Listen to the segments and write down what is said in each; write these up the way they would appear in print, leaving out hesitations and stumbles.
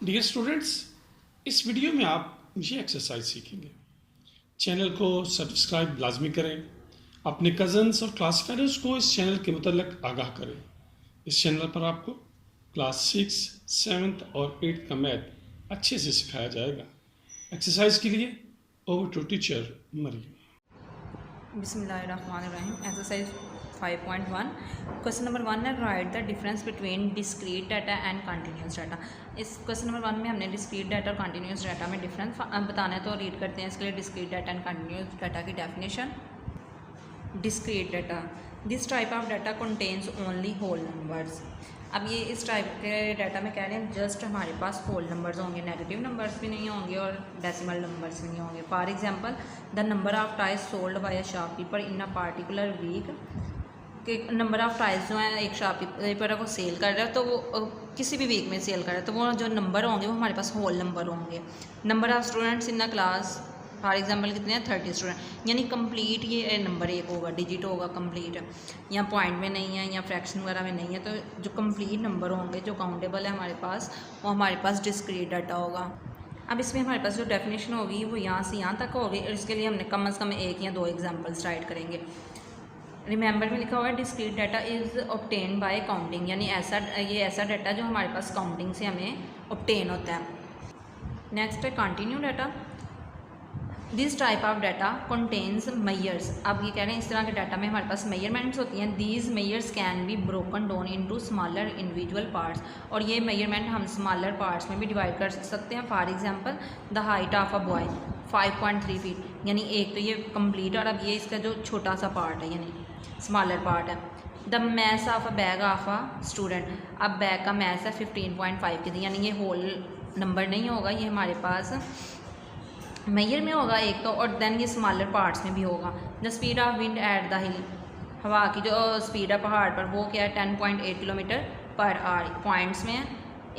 Dear students, इस video में आप ये एक्सरसाइज सीखेंगे। चैनल को सब्सक्राइब लाजमी करें, अपने कज़न्स और क्लास फेलोज़ को इस चैनल के मुतल्लिक आगाह करें। इस चैनल पर आपको क्लास 6, 7th और 8th का मैथ अच्छे से सिखाया जाएगा। एक्सरसाइज के लिए ओवर टू टीचर मरियम। बिस्मिल्लाहिर्रहमानिर्रहीम। एक्सरसाइज 5.1 क्वेश्चन नंबर 1 है write the difference between discrete data and continuous data. इस क्वेश्चन नंबर 1 में हमने डिस्क्रीट डाटा और कंटिन्यूस डाटा में डिफरेंस बताना है, तो रीड करते हैं इसके लिए discrete data and continuous data की definition. Discrete data, this type of data contains only whole numbers. अब ये इस टाइप के डाटा में कह रहे हैं जस्ट हमारे पास होल नंबर्स होंगे, नेगेटिव नंबर्स भी नहीं होंगे और डेसिमल नंबर्स भी नहीं होंगे। For example, the number of ties sold by a shopkeeper in a particular week, कि नंबर ऑफ टाइज जो है एक शॉपकीपर है वो सेल कर रहा है, तो वो किसी भी वीक में सेल कर रहा है, तो वो जो नंबर होंगे वो हमारे पास होल नंबर होंगे। Number of students in the class, for example कितने हैं 30 स्टूडेंट, यानी कंप्लीट ये नंबर एक होगा, डिजिट होगा कंप्लीट, या पॉइंट में नहीं है या फ्रैक्शन वगैरह में नहीं है। तो जो कंप्लीट नंबर होंगे जो काउंटेबल है हमारे पास, वो हमारे पास डिस्क्रीट डाटा होगा। अब इसमें हमारे पास जो डेफिनेशन होगी वो यहाँ से यहाँ तक होगी, और इसके लिए हमने कम से कम एक या दो एग्जाम्पल्स राइट करेंगे। रिमेंबर में लिखा हुआ है discrete data is obtain bye counting, यानी ये ऐसा डाटा जो हमारे पास काउंटिंग से हमें ऑब्टेन होता है। नेक्स्ट है continue data, this type of data contains measures. अब ये कह रहे हैं इस तरह के डाटा में हमारे पास मेजरमेंट्स होती हैं। These measures can be broken down into smaller individual parts, और ये मेजरमेंट हम स्मॉलर पार्ट्स में भी डिवाइड कर सकते हैं। For example, the height of a boy 5.3 feet, यानी एक तो ये कंप्लीट, और अब ये इसका जो छोटा सा पार्ट है यानी स्मॉलर पार्ट है। The mass of a bag of a student, अब बैग का मैस है 15.5 के, यानी ये होल नंबर नहीं होगा, ये हमारे पास मेजर में होगा एक तो, और देन ये स्मॉलर पार्ट्स में भी होगा। The speed of wind at the हिल, हवा की जो स्पीड है पहाड़ पर, वो क्या है 10.8 किलोमीटर पर आवर, पॉइंट्स में है।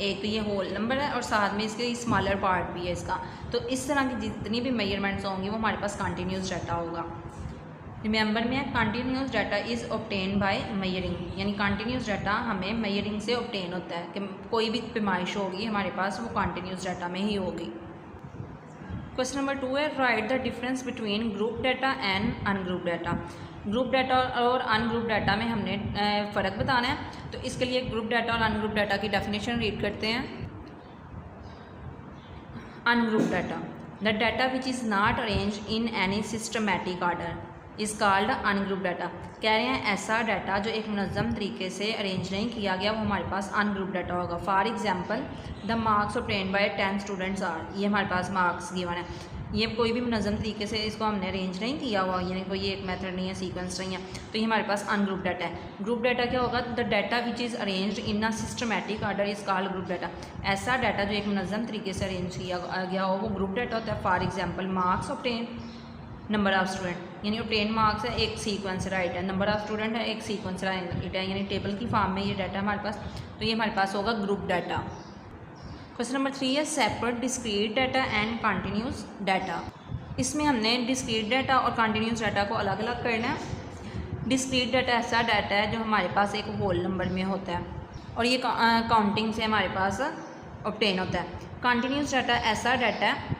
एक तो ये होल नंबर है और साथ में इसके स्मॉलर पार्ट भी है इसका। तो इस तरह की जितनी भी मेजरमेंट्स होंगी वो हमारे पास कंटिन्यूस डाटा होगा। रिमेंबर में continuous data is obtain by measuring, यानी कंटिन्यूस डाटा हमें मेजरिंग से ऑब्टेन होता है, कि कोई भी पैमाइश होगी हमारे पास वो कंटिन्यूस डाटा में ही होगी। क्वेश्चन नंबर 2 है write the difference between group data and ungroup data. Group data और अनग्रुप डाटा में हमने फ़र्क बताना है, तो इसके लिए ग्रुप डाटा और अनग्रुप डाटा की डेफिनेशन रीड करते हैं। Ungroup data, the data which is not arrange in any systematic order is called ungroup data. कह रहे हैं ऐसा डाटा जो एक मुनज़्ज़म तरीके से अरेंज नहीं किया गया वो हमारे पास अनग्रुप डाटा होगा। For example, the marks obtained by 10 students are, ये हमारे पास मार्क्स गिवन है, ये कोई भी मुनज़्ज़म तरीके से इसको हमने अरेंज नहीं किया हुआ, यानी कोई एक मेथड नहीं है, सीक्वेंस नहीं है, तो ये हमारे पास अनग्रुप डाटा है। ग्रुप डाटा क्या होगा? The data which is arranged in a systematic order is called group data. ऐसा डाटा जो एक मुनज़्ज़म तरीके से अरेंज किया गया हो वो ग्रुप डाटा होता है। For example, marks obtain, number of student, यानी ऑब्टेन मार्क्स है एक सीक्वेंस राइट है, नंबर ऑफ स्टूडेंट है एक सीक्वेंस राइट है, यानी टेबल की फॉर्म में ये डाटा हमारे पास, तो ये हमारे पास होगा ग्रुप डाटा। क्वेश्चन नंबर 3 है separate discrete data and continuous data. इसमें हमने डिस्क्रीट डाटा और कंटिन्यूस डाटा को अलग अलग करना है। डिस्क्रीट डाटा ऐसा डाटा है जो हमारे पास एक होल नंबर में होता है और ये काउंटिंग से हमारे पास ऑब्टेन होता है। कंटिन्यूस डाटा ऐसा डाटा है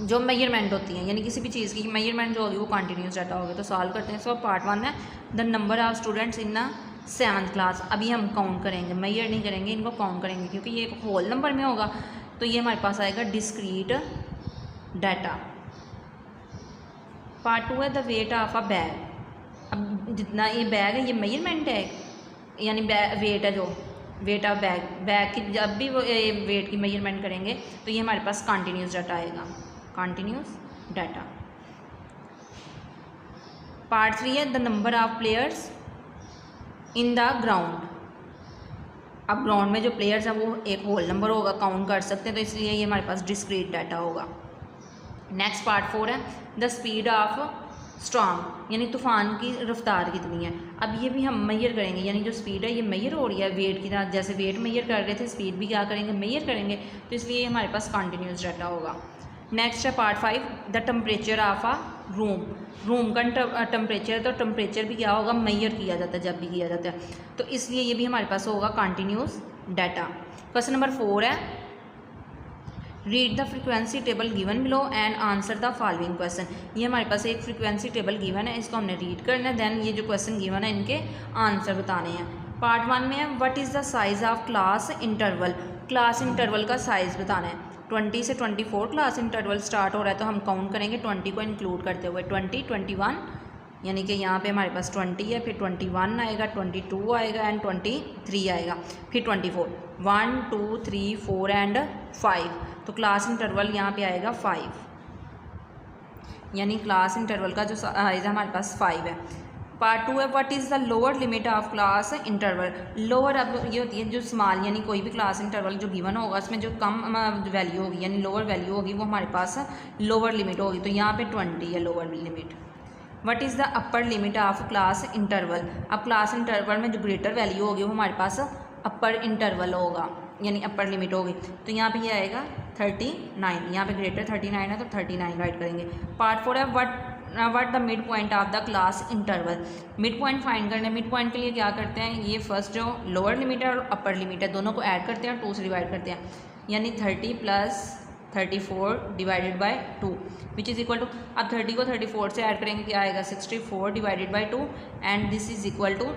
जो मेजरमेंट होती है, यानी किसी भी चीज़ की मेजरमेंट जो होगी वो कंटिन्यूस डाटा होगी। तो सॉल्व करते हैं। सो पार्ट 1 है the number of students in 7th class. अभी हम काउंट करेंगे, मेजर नहीं करेंगे, इनको काउंट करेंगे क्योंकि ये एक होल नंबर में होगा, तो ये हमारे पास आएगा डिस्क्रीट डाटा। पार्ट 2 है the weight of a bag. अब जितना ये बैग है ये मेजरमेंट है, यानी वेट है, जो वेट ऑफ बैग की जब भी वो वेट की मेजरमेंट करेंगे तो ये हमारे पास कंटिन्यूस डाटा आएगा, कंटिन्यूस डाटा। पार्ट 3 है the number of players in the ground. अब ग्राउंड में जो प्लेयर्स हैं वो एक होल नंबर होगा, काउंट कर सकते हैं, तो इसलिए ये हमारे पास डिस्क्रीट डाटा होगा। नेक्स्ट पार्ट 4 है द स्पीड ऑफ स्टॉर्म, यानी तूफान की रफ्तार कितनी है। अब ये भी हम मेजर करेंगे, यानी जो स्पीड है ये मेजर हो रही है वेट की तरह, जैसे वेट मेजर कर रहे थे स्पीड भी क्या करेंगे, मेजर करेंगे, तो इसलिए हमारे पास कंटिन्यूस डाटा होगा। नेक्स्ट है part 5 the temperature of a room. Room का टेम्परेचर है, तो टेम्परेचर भी क्या होगा, मेजर किया जाता है जब भी किया जाता है, तो इसलिए ये भी हमारे पास होगा कंटिन्यूस डाटा। क्वेश्चन नंबर 4 है read the frequency table given below and answer the following question. ये हमारे पास एक फ्रीक्वेंसी टेबल गिवन है, इसको हमने रीड करना है, देन ये जो क्वेश्चन गिवन है इनके आंसर बताने हैं। पार्ट 1 में है what is the size of class interval. Class interval का साइज़ बताना है। 20 से 24 क्लास इंटरवल स्टार्ट हो रहा है, तो हम काउंट करेंगे 20 को इंक्लूड करते हुए। 20, 21, यानी कि यहाँ पे हमारे पास 20 है, फिर 21 आएगा, 22 आएगा एंड 23 आएगा, फिर 24, 1 2 3 4 एंड 5। तो क्लास इंटरवल यहाँ पे आएगा 5, यानी क्लास इंटरवल का जो साइज है हमारे पास 5 है। पार्ट 2 है what is the lower limit of class interval. Lower अब ये होती है जो स्मॉल, यानी कोई भी क्लास इंटरवल जो गिवन होगा उसमें जो कम वैल्यू होगी यानी लोअर वैल्यू होगी वो हमारे पास लोअर लिमिट होगी। तो यहाँ पे 20 है lower limit. What is the upper limit of class interval. अब क्लास इंटरवल में जो ग्रेटर वैल्यू होगी वो हमारे पास अपर इंटरवल होगा, यानी अपर लिमिट होगी। तो यहाँ पे ये आएगा 39, यहाँ पे ग्रेटर 39 है तो 39 राइट करेंगे। पार्ट 4 है what the mid point of the class interval. Mid point find करना है। मिड पॉइंट के लिए क्या करते हैं, ये फर्स्ट जो लोअर लिमिट है और अपर लिमिट है दोनों को ऐड करते हैं और 2 से डिवाइड करते हैं, यानी 30 plus 34 divided by 2 which is equal to, अब 30 को 34 से ऐड करेंगे क्या आएगा 64 divided by 2 and this is equal to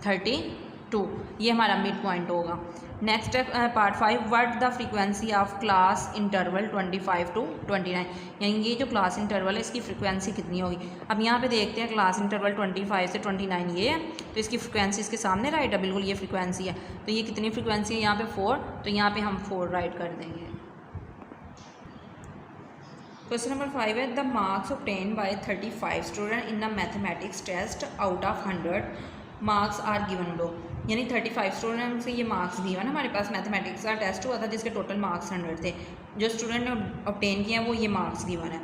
32। ये हमारा मिड पॉइंट होगा। नेक्स्ट है part 5 what the frequency of class interval 25 to 29, यानी ये जो क्लास इंटरवल है इसकी फ्रीक्वेंसी कितनी होगी। अब यहाँ पे देखते हैं क्लास इंटरवल 25 से 29 ये है, तो इसकी फ्रीक्वेंसी इसके सामने राइट है, बिल्कुल ये फ्रीक्वेंसी है। तो ये कितनी फ्रीक्वेंसी है यहाँ पे 4, तो यहाँ पे हम 4 राइट कर देंगे। क्वेश्चन नंबर 5 है the marks obtain by 35 student in the mathematics test out of 100 marks are given लो, यानी 35 स्टूडेंट से ये मार्क्स गिवन। हमारे पास मैथमेटिक्स का टेस्ट हुआ था जिसके टोटल मार्क्स 100 थे, जो स्टूडेंट ने ऑब्टेन किया वो ये मार्क्स गिवन है।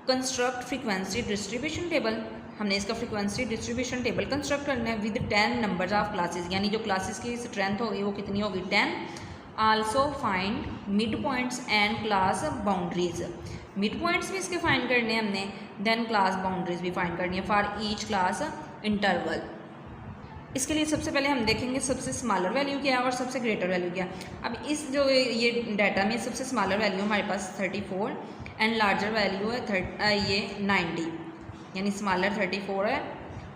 कंस्ट्रक्ट फ्रीक्वेंसी डिस्ट्रीब्यूशन टेबल, हमने इसका फ्रीक्वेंसी डिस्ट्रीब्यूशन टेबल कंस्ट्रक्ट करना है विद 10 नंबर्स ऑफ क्लासेस, यानी जो क्लासेस की स्ट्रेंथ होगी वो कितनी होगी 10। Also find mid points and class boundaries, mid points भी इसके फाइंड करने हैं हमने, देन क्लास बाउंड्रीज भी फाइंड करनी है फॉर ईच क्लास इंटरवल। इसके लिए सबसे पहले हम देखेंगे सबसे स्मॉलर वैल्यू क्या है और सबसे ग्रेटर वैल्यू क्या है। अब इस जो ये डाटा में सबसे स्मॉलर वैल्यू हमारे पास 34 एंड लार्जर वैल्यू है ये 90, यानी स्मॉलर 34 है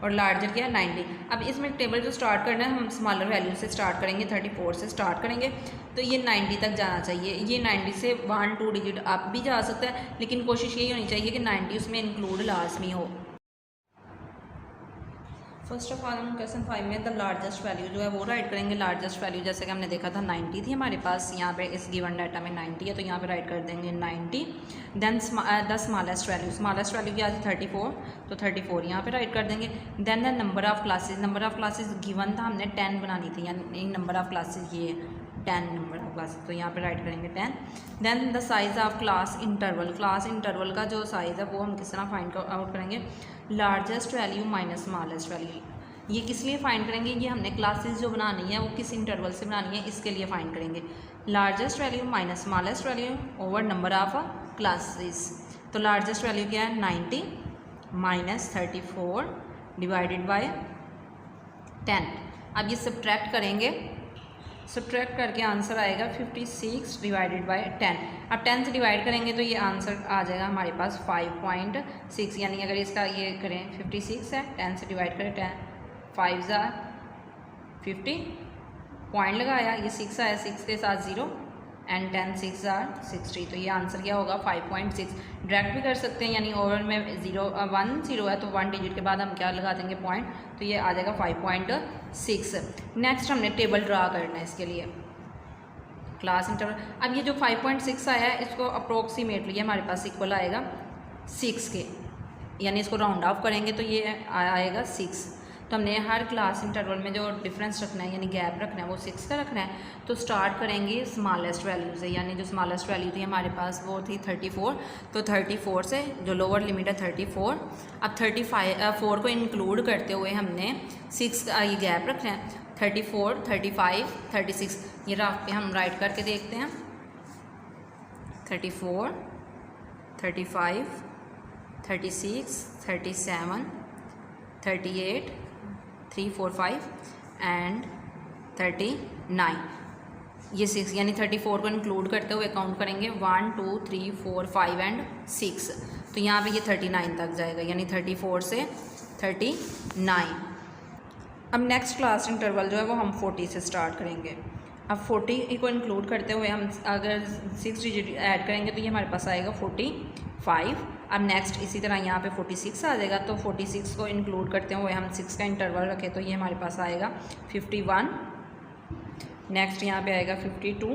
और लार्जर क्या है 90। अब इसमें टेबल जो स्टार्ट करना है हम स्मॉलर वैल्यू से स्टार्ट करेंगे, 34 से स्टार्ट करेंगे, तो ये 90 तक जाना चाहिए। ये 90 से 1-2 डिजिट अप भी जा सकता है, लेकिन कोशिश यही होनी चाहिए कि 90 उसमें इंक्लूड लाजमी हो। फर्स्ट ऑफ ऑल हम क्वेश्चन 5 में द लार्जेस्ट वैल्यू जो है वो राइट करेंगे। लार्जेस्ट वैल्यू जैसे कि हमने देखा था 90 थी हमारे पास, यहाँ पे इस गिवन डाटा में 90 है तो यहाँ पे राइट कर देंगे 90। देन द स्मॉलेस्ट वैल्यू क्या थी 34, तो 34 यहाँ पे राइट कर देंगे। Then the number of classes given था हमने 10 बनानी थी, यानी नंबर ऑफ क्लासेज ये 10 नंबर ऑफ क्लासेज, तो यहाँ पे राइट करेंगे 10। Then the size of class interval का जो साइज़ है वो हम किस तरह फाइंड आउट करेंगे, largest value minus smallest value. ये किस लिए फाइंड करेंगे, ये हमने क्लासेस जो बनानी है वो किस इंटरवल से बनानी है इसके लिए फाइंड करेंगे। Largest value minus smallest value over number of classes, तो लार्जेस्ट वैल्यू क्या है 90 माइनस 34 डिवाइडेड बाय 10। अब ये सब्ट्रैक्ट करेंगे, सब्ट्रैक्ट करके आंसर आएगा 56 डिवाइडेड बाय 10। अब 10 से डिवाइड करेंगे तो ये आंसर आ जाएगा हमारे पास 5.6, यानी अगर इसका ये करें 56 है 10 से डिवाइड करें 10 5 ज़ार 50 पॉइंट लगाया, ये 6 आया 6 के साथ 0 एंड 10 6 ज़ार 60, तो ये आंसर क्या होगा 5.6। डायरेक्ट भी कर सकते हैं, यानी ओवर में 0 है तो 1 डिजिट के बाद हम क्या लगा देंगे पॉइंट, तो ये आ जाएगा 5.6। नेक्स्ट हमने टेबल ड्रा करना है इसके लिए क्लास इंटरवल। अब ये जो 5.6 आया है इसको अप्रोक्सीमेटली हमारे पास इक्वल आएगा 6 के, यानी इसको राउंड ऑफ करेंगे तो ये आएगा 6। तो हमने हर क्लास इंटरवल में जो डिफरेंस रखना है यानी गैप रखना है वो 6 का रखना है। तो स्टार्ट करेंगे स्मॉलेस्ट वैल्यू से, यानी जो स्मॉलेस्ट वैल्यू थी हमारे पास वो थी 34, तो 34 से जो लोअर लिमिट है 34, अब 4 को इंक्लूड करते हुए हमने 6 का ये गैप रखना है, 34 35 36। ये राफ पे हम राइट करके देखते हैं 34 35 36 37 38 3 4 5 एंड 39। ये 6 यानी 34 को इंक्लूड करते हुए काउंट करेंगे 1 2 3 4 5 एंड 6। तो यहाँ पे ये 39 तक जाएगा, यानी 34 से 39। अब नेक्स्ट क्लास इंटरवल जो है वो हम 40 से स्टार्ट करेंगे। अब 40 को इंक्लूड करते हुए हम अगर 6 डिजिट ऐड करेंगे तो ये हमारे पास आएगा 45। अब नेक्स्ट इसी तरह यहाँ पे 46 आ जाएगा, तो 46 को इंक्लूड करते हुए हम 6 का इंटरवल रखें तो ये हमारे पास आएगा 51। नेक्स्ट यहाँ पे आएगा 52,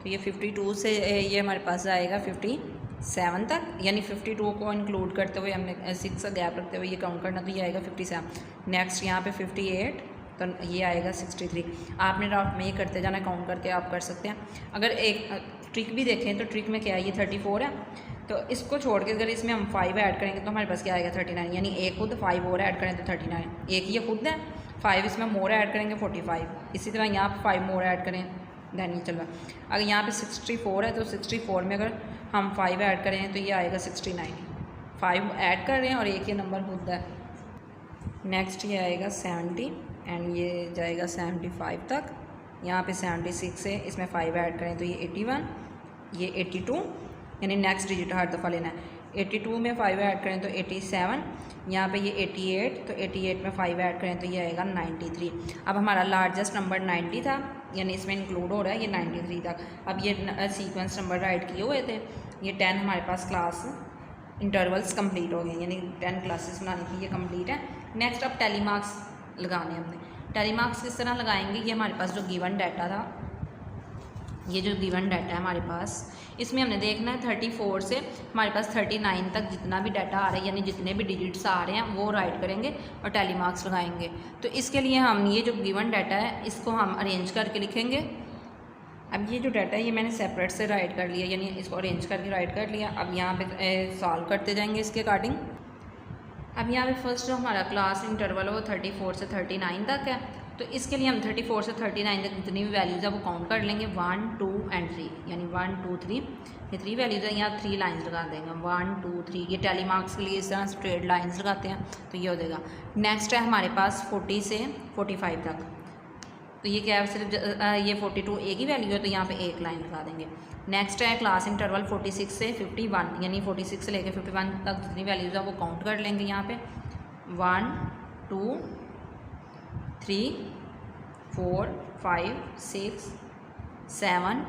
तो ये 52 से ये हमारे पास आएगा 57 तक, यानी 52 को इंक्लूड करते हुए हमने 6 का गैप रखते हुए ये काउंट करना, तो ये आएगा 57। नेक्स्ट यहाँ पे 58, तो ये आएगा 63। आपने राउट में ये करते जाना, काउंट करके आप कर सकते हैं। अगर एक ट्रिक भी देखें तो ट्रिक में क्या है, ये 34 है, तो इसको छोड़ के अगर इसमें हम 5 ऐड करेंगे तो हमारे पास क्या आएगा 39, यानी एक खुद 5 और ऐड करें तो 39, एक ये खुद है 5 इसमें मोर ऐड करेंगे 45। इसी तरह यहाँ पे 5 मोर ऐड करें दैन ये चल रहा। अगर यहाँ पे 64 है तो 64 में अगर हम 5 ऐड करें तो ये आएगा 69। 5 ऐड कर रहे हैं और एक ये नंबर खुद है। नेक्स्ट ये आएगा 70 एंड ये जाएगा 75 तक। यहाँ पे 76 है, इसमें 5 ऐड करें तो ये 81, ये 82, यानी नेक्स्ट डिजिट हर दफ़ा लेना है। 82 में 5 ऐड करें तो 87, यहाँ पे ये 88, तो 88 में 5 ऐड करें तो ये आएगा 93। अब हमारा लार्जेस्ट नंबर 90 था, यानी इसमें इंक्लूड हो रहा है ये 93 तक। अब ये सीक्वेंस नंबर राइट किए हुए थे, ये 10 हमारे पास क्लास इंटरवल्स कंप्लीट हो गए, यानी 10 क्लासेस बनानी थी, ये कंप्लीट है। नेक्स्ट अब टेली मार्क्स लगाने हमने। टेली मार्क्स किस तरह लगाएंगे, ये हमारे पास जो गिवन डाटा था, ये जो गिवन डाटा है हमारे पास, इसमें हमने देखना है 34 से हमारे पास 39 तक जितना भी डाटा आ रहा है, यानी जितने भी डिजिट्स आ रहे हैं वो राइट करेंगे और टेली मार्क्स लगाएंगे। तो इसके लिए हम ये जो गिवन डाटा है इसको हम अरेंज करके लिखेंगे। अब ये जो डाटा है ये मैंने सेपरेट से राइट कर लिया, यानी इसको अरेंज करके राइट कर लिया। अब यहाँ पे सॉल्व करते जाएंगे इसके अकॉर्डिंग। अब यहाँ पे फर्स्ट जो हमारा क्लास इंटरवल है वो 34 से 39 तक है, तो इसके लिए हम 34 से 39 तक जितनी भी वैल्यूज़ है वो काउंट कर लेंगे 1 2 एंड 3, यानी 1 2 3, ये 3 वैल्यूज़ है। यहाँ 3 लाइन्स लगा देंगे 1 2 3, ये टेली मार्क्स के लिए इस तरह स्ट्रेट लाइन्स लगाते हैं तो ये हो जाएगा। नेक्स्ट है हमारे पास 40 से 45 तक, तो ये क्या है, सिर्फ ये 42 एक ही वैल्यू है तो यहाँ पे एक लाइन लगा देंगे। नेक्स्ट है क्लास इंटरवल 46 से 51, यानी 46 से लेकर 51 तक जितनी वैल्यूज़ है वो काउंट कर लेंगे। यहाँ पे 1 2 3 4 5 6 7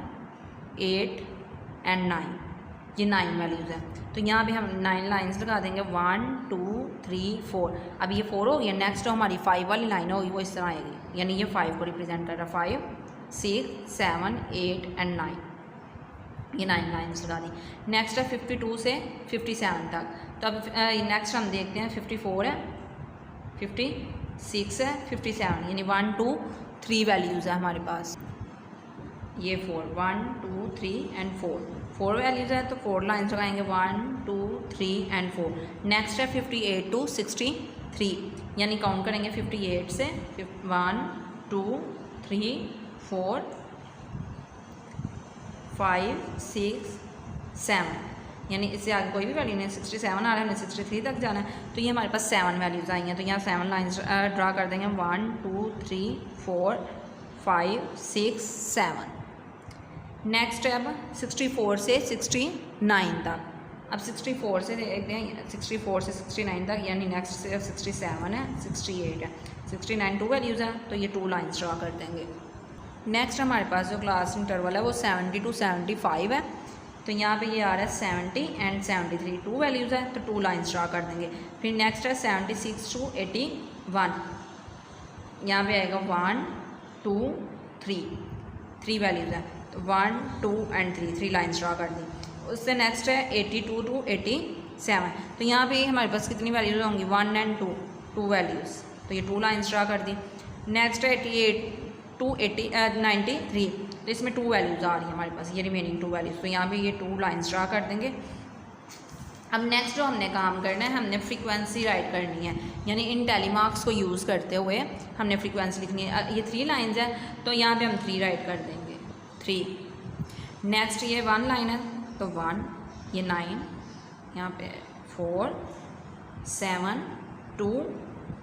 8 एंड 9, ये 9 वैल्यूज़ हैं। तो यहाँ पे हम 9 लाइन्स लगा देंगे 1 2 3 4। अब ये 4 हो गया। नेक्स्ट जो हमारी 5 वाली लाइन होगी वो इस तरह आएगी, यानी ये 5 को रिप्रेजेंट कर रहा है, 5 6 7 8 एंड 9, ये 9 लाइन्स लगा दी। नेक्स्ट है 52 से 57 तक, तो अब नेक्स्ट हम देखते हैं 54 है, 56 है, 57, यानी 1 2 3 वैल्यूज़ है हमारे पास। ये 4 1 2 3 एंड 4 वैल्यूज़ है तो 4 लाइन्स लगाएंगे 1 2 3 एंड 4। नेक्स्ट है 58 टू 63, यानी काउंट करेंगे 58 से 1 2 3 4 5 6 7, यानी इससे आगे कोई भी वैल्यू नहीं, 67 आ रहा है, हमें 63 तक जाना है तो ये हमारे पास 7 वैल्यूज़ आई हैं। तो यहाँ 7 लाइन्स ड्रा कर देंगे 1 2 3 4 5 6 7। नेक्स्ट है अब 64 से 69 तक। अब 64 से देखते हैं 64 से 69 तक, यानी नेक्स्ट से 67 है, 68 है, 69 2 वैल्यूज़ हैं तो ये 2 लाइन्स ड्रा कर देंगे। नेक्स्ट हमारे पास जो क्लास इंटरवल है वो 70 टू 75 है, तो यहाँ पे ये आ रहा है 70 एंड 73, 2 वैल्यूज़ है तो 2 लाइन्स ड्रा कर देंगे। फिर नेक्स्ट है 76 टू 81, यहाँ पे आएगा 1 2 3 वैल्यूज़ है तो 1 2 एंड 3 लाइन्स ड्रा कर दी। उससे नेक्स्ट है 82 टू 87, तो यहाँ पे हमारे पास कितनी वैल्यूज़ होंगी 1 एंड 2 वैल्यूज़, तो ये 2 लाइन्स ड्रा कर दी। नेक्स्ट है 88 टू 93, तो इसमें 2 वैल्यूज़ आ रही हैं हमारे पास, ये रिमेनिंग 2 वैल्यूज़, तो यहाँ पे ये 2 लाइन्स ड्रा कर देंगे। अब नेक्स्ट जो हमने काम करना है, हमने फ्रीक्वेंसी राइट करनी है, यानी इन टेली मार्क्स को यूज़ करते हुए हमने फ्रीक्वेंसी लिखनी है। ये 3 लाइन्स हैं तो यहाँ पे हम 3 राइट कर देंगे 3। नेक्स्ट ये 1 लाइन है तो 1, ये 9, यहाँ पे 4 7 2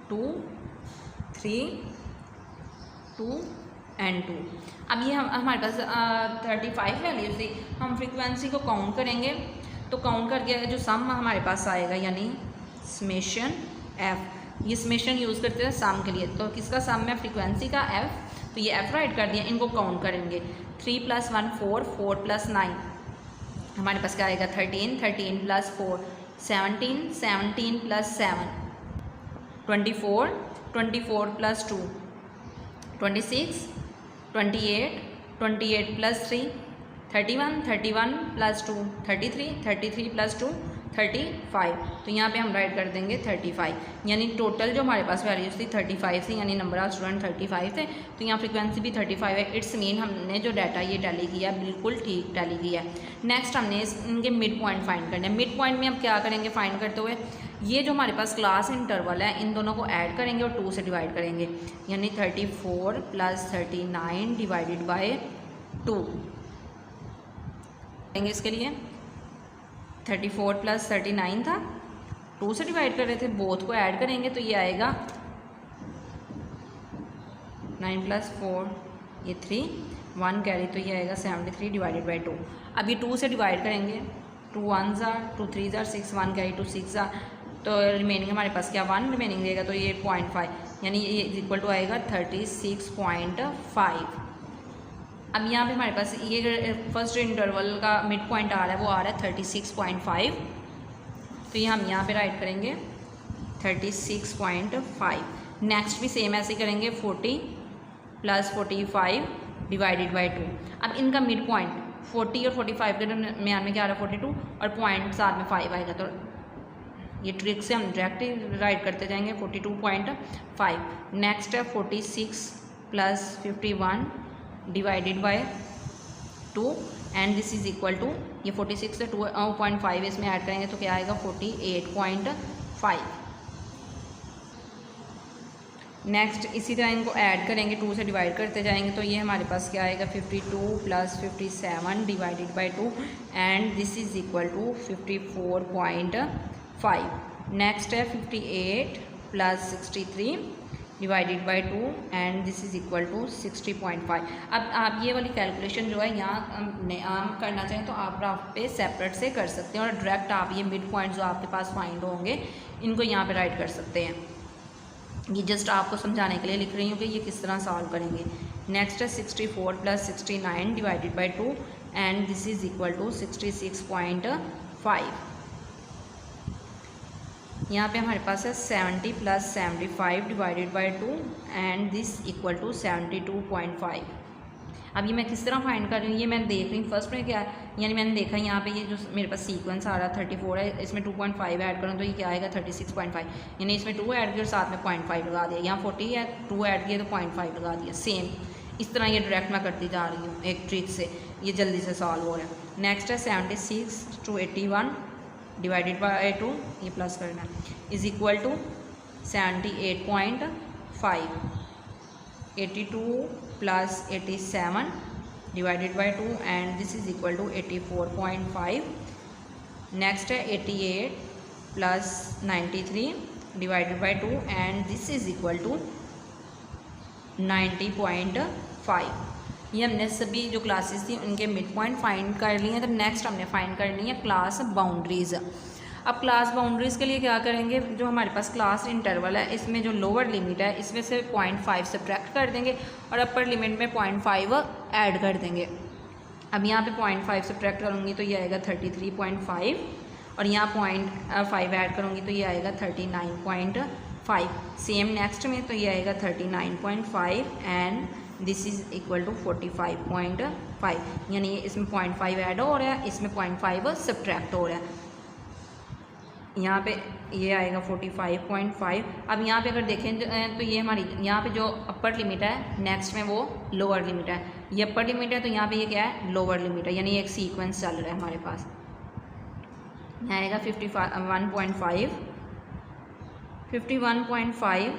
2 3 2 एंड 2। अब ये हमारे पास 35 वैल्यूज थी, हम फ्रीक्वेंसी को काउंट करेंगे तो काउंट करके जो सम हमारे पास आएगा यानी समेशन एफ, ये समेशन यूज़ करते हैं सम के लिए, तो किसका सम है फ्रीक्वेंसी का एफ, तो ये एफ राइट कर दिया, इनको काउंट करेंगे 3 + 1 4, 4 + 9 हमारे पास क्या आएगा 13, 13 + 4 17, 17 + 7 24, 24 + 2 26, 28, 28 + 3 31, 31 + 2 33, 33 + 2 35। तो यहाँ पे हम राइट कर देंगे 35, यानी टोटल जो हमारे पास वैल्यूज थी 35 थी, यानी नंबर ऑफ स्टूडेंट 35 थे, तो यहाँ फ्रीक्वेंसी भी 35 है। इट्स मीन हमने जो डाटा ये टैली किया बिल्कुल ठीक टैली किया है। नेक्स्ट हमने इनके मिड पॉइंट फाइंड करने हैं। मिड पॉइंट में हम क्या करेंगे फाइंड करते हुए, ये जो हमारे पास क्लास इंटरवल है इन दोनों को ऐड करेंगे और 2 से डिवाइड करेंगे, यानी 34 + 39 डिवाइडेड बाय 2 करेंगे। इसके लिए 34 + 39 था, 2 से डिवाइड कर रहे थे, बोथ को ऐड करेंगे तो ये आएगा 9 + 4 ये 3 1 कैरी, तो ये आएगा 73 डिवाइडेड बाई 2। अब ये 2 से डिवाइड करेंगे, 2 1s are 2 3s are 6 1 carry 2 6 are, तो रिमेनिंग हमारे पास क्या 1 रिमेनिंग रहेगा, तो ये 0.5 यानी ये इक्वल टू आएगा 36.5। अब यहाँ पे हमारे पास ये फर्स्ट इंटरवल का मिड पॉइंट आ रहा है, वो आ रहा है 36.5, तो ये हम यहाँ पे राइट करेंगे 36.5। नेक्स्ट भी सेम ऐसे करेंगे 40 + 45 डिवाइडेड बाई 2। अब इनका मिड पॉइंट 40 और 45 के दरमियान में क्या आ रहा है 42 और पॉइंट साथ में 5 आएगा, तो ये ट्रिक से हम डायरेक्ट राइट करते जाएंगे 42.5। नेक्स्ट है 46 + 51 divided by 2 and this is equal to, ये 46 से 2.5 इसमें ऐड करेंगे तो क्या आएगा 48.5। नेक्स्ट इसी तरह इनको ऐड करेंगे, 2 से डिवाइड करते जाएंगे तो ये हमारे पास क्या आएगा 52 + 57 divided by 2 and this is equal to 54.5। Next है 58 + 63 divided by 2 and this is equal to 60.5। अब आप ये वाली कैलकुलेशन जो है यहाँ हम करना चाहें तो आप ग्राफ पे सेपरेट से कर सकते हैं और डायरेक्ट आप ये मिड पॉइंट जो आपके पास फाइंड होंगे इनको यहाँ पे राइट कर सकते हैं। ये जस्ट आपको समझाने के लिए लिख रही हूँ कि ये किस तरह सॉल्व करेंगे। नेक्स्ट है 64 + 69 divided by 2 and this is equal to 66.5। यहाँ पे हमारे पास है 70 + 75 divided by 2 and this equal to 72.5। अब ये मैं किस तरह फाइंड कर रही हूँ, ये मैं देख रही हूँ फर्स्ट में क्या है, यानी मैंने देखा यहाँ पे ये जो मेरे पास सीक्वेंस आ रहा 34 है, इसमें 2.5 ऐड करूँ तो ये क्या आएगा 36.5, यानी इसमें 2 ऐड किया और साथ में 0.5 लगा दिया। यहाँ 40 है, 2 ऐड किया तो 0.5 लगा दिया। सेम इस तरह ये डायरेक्ट मैं करती जा रही हूँ एक ट्रिक से, ये जल्दी से सॉल्व हो रहा है। नेक्स्ट है 76 to 81 डिवाइडेड बाई 2, ये प्लस करना है, is equal to 78.5। 82 + 87 divided by 2 and this is equal to 84.5। Next है 88 + 93 divided by 2 and this is equal to 90.5। ये हमने सभी जो क्लासेस थी उनके मिड पॉइंट फाइंड कर लिए हैं। तो नेक्स्ट हमने फाइंड करनी है क्लास बाउंड्रीज़। अब क्लास बाउंड्रीज़ के लिए क्या करेंगे, जो हमारे पास क्लास इंटरवल है इसमें जो लोअर लिमिट है इसमें से 0.5 सब्ट्रैक्ट कर देंगे और अपर लिमिट में 0.5 ऐड कर देंगे। अब यहाँ पे 0.5 सब्ट्रैक्ट करूँगी तो ये आएगा 33.5 और यहाँ 0.5 ऐड करूँगी तो ये आएगा 39.5। सेम नेक्स्ट में तो ये आएगा 39.5 and this is equal to 45.5, यानी इसमें 0.5 ऐड हो रहा है, इसमें 0.5 सब्ट्रैक्ट हो रहा है। यहाँ पे ये आएगा 45.5। अब यहाँ पे अगर देखें तो ये हमारी यहाँ पे जो अपर लिमिट है नेक्स्ट में वो लोअर लिमिट है, ये अपर लिमिट है तो यहाँ पे ये क्या है लोअर लिमिट है, यानी एक सीक्वेंस चल रहा है हमारे पास। यहाँ आएगा 51.5, 51.5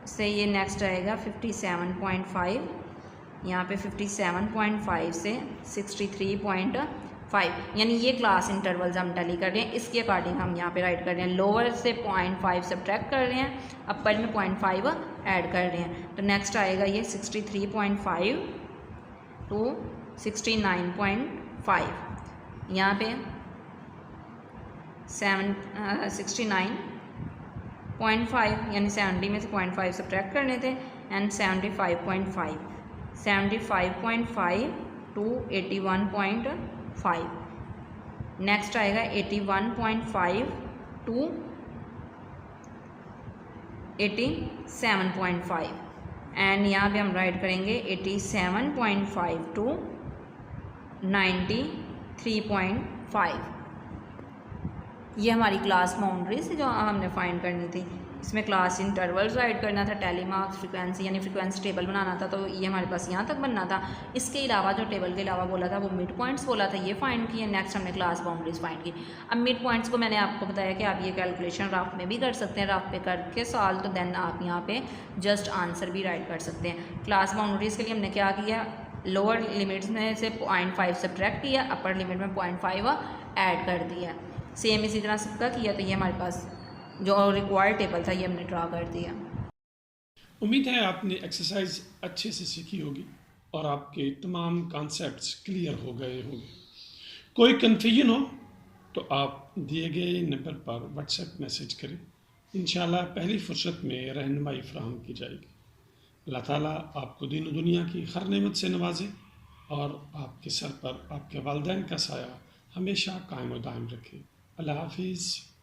से ये नेक्स्ट आएगा 57.5, यहाँ पे 57.5 से 63.5, यानी ये क्लास इंटरवल्स हम टैली कर रहे हैं, इसके अकॉर्डिंग हम यहाँ पे राइट कर रहे हैं। लोअर से 0.5 सब्ट्रैक्ट कर रहे हैं, अपर में 0.5 ऐड कर रहे हैं। तो नेक्स्ट आएगा ये 63.5 टू 69.5। यहाँ पे 69.5 यानी 70 में से 0.5 सब्ट्रैक्ट करने थे एंड 75.5 टू 81.5। नेक्स्ट आएगा 81.5 टू 87.5 एंड यहाँ पे हम राइट करेंगे 87.5 टू 93.5। ये हमारी क्लास बाउंड्रीज जो हमने फाइंड करनी थी। इसमें क्लास इंटरवल्स राइट करना था, टेली मार्क्स, फ्रिक्वेंसी यानी फ्रिक्वेंसी टेबल बनाना था, तो ये हमारे पास यहाँ तक बनना था। इसके अलावा जो टेबल के अलावा बोला था वो मिड पॉइंट्स बोला था, ये फाइंड किए। नेक्स्ट हमने क्लास बाउंड्रीज फाइंड की। अब मिड पॉइंट्स को मैंने आपको बताया कि आप ये कैलकुलेशन रफ में भी कर सकते हैं, रफ पे करके सॉल्व, तो देन आप यहाँ पे जस्ट आंसर भी राइट कर सकते हैं। क्लास बाउंड्रीज़ के लिए हमने क्या किया, लोअर लिमिट्स में से 0.5 सब्ट्रैक्ट किया, अपर लिमिट में 0.5 ऐड कर दिया। सेम इसी तरह सबका किया, तो ये हमारे पास जो रिक्वायर्ड टेबल था ये हमने ड्रा कर दिया। उम्मीद है आपने एक्सरसाइज अच्छे से सीखी होगी और आपके तमाम कॉन्सेप्ट्स क्लियर हो गए होंगे। कोई कन्फ्यूजन हो तो आप दिए गए नंबर पर व्हाट्सएप मैसेज करें। इंशाल्लाह पहली फुर्सत में रहनुमाई फराहम की जाएगी। अल्लाह ताला आपको दीन दुनिया की हर नेमत से नवाजे और आपके सर पर आपके वालिदैन का साया हमेशा कायम व दायम रखे। अल्लाह हाफिज़।